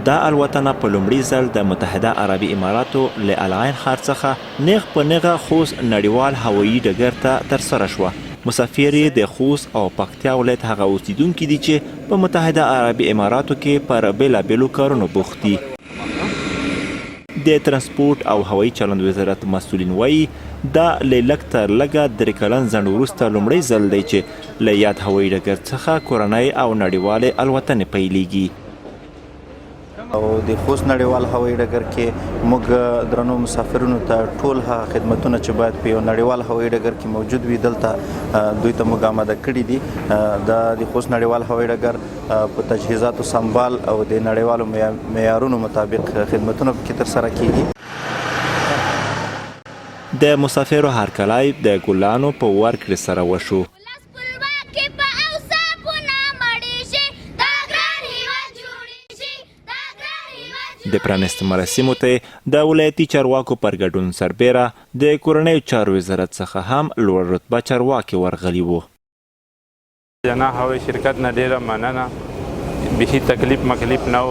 دا الوتنه په لومړي ځل د متحده عربي اماراتو له العین ښار څخه نیغ په نیغه خوست نړیوال هوایي ډګر ته ترسره شوه. مسافر د خوست او پکتیا ولایت هغه اوسیدونکي دي چې په متحده عربي اماراتو کې پر بېلابېلو کارونو بوخت دي. د ترانسپورت او هوایي چلند وزارت مسؤلین وایي دا له لږ تر لږه 3 کلن ځنډ وروسته لومړی ځل دی چې له یاد هوایي ډګر څخه کورنۍ او نړیوالې الوتنې پیلیږي. او د خوست نړیوال هوایي ډګر کې موږ درنو مسافرونو ته ټول هغه خدمتونه چې باید په یو نړیوال هوایي ډګر کې موجود وي دلته دوی ته موږ آماده کړي دي. د خوست نړیوال هوایي ډګر په تجهیزاتو سنبال او د نړیوالو معیارونو مطابق خدمتونه پکې ترسره کیږي. د مسافرو هرکلی د ګلانو په ورکړې سره وشو. د پرانیستو مراسمو ته د ولایتي چارواکو پر ګډون سربیره د کورنیو چارو وزارت څخه هم لوړ رتبه چارواکي ورغلي وو. جناح هوایي شرکت نه ډیره مننه، بیخي تکلیف مکلیف نه و.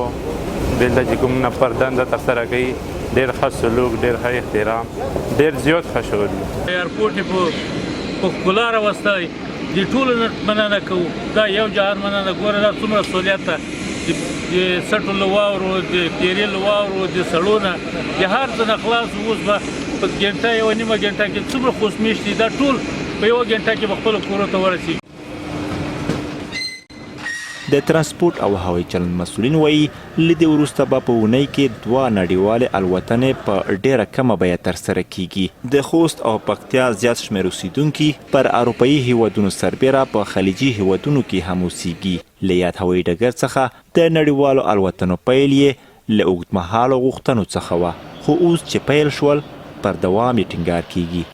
دلته چې کوم نفر دنده ترسره کوي ډېر ښه سلوک، ډېر ښه احترام، ډېر زیات ښه شعور دی. ایرپورټ یې په ښکلا راوستی، د ټولو نه مننه کوو. دا یو جهان مننه. ګوره دا څومره سهولیت ده د سټو له واورو، د تیرې له واورو، د سړو نه، د هر څه نه خلاص. اوس به په ګنټه یوه نیمه ګنټه کې څومره خوست میشت دي، دا ټول په یوه ګنټه کې به خپلو کورو ته ورسېږي. د ترانسپورت او هوایي چلند مسؤلین وایي له دې وروسته به په اونۍ کې 2 نړیوالې الوتنې په ډیره کمه بیه ترسره کیږي. د خوست او پکتیا زیات شمېر اوسیدونکي پر اروپایي هیوادونو سربیره په خلیجي هیوادونو کې هم اوسیږي. له یاد هوایي ډګر څخه د نړیوالو الوتنو پیل یې له اوږدمهالو غوښتنو څخه وه، خو اوس چې پیل شول پر دوام یې ټینګار کیږي.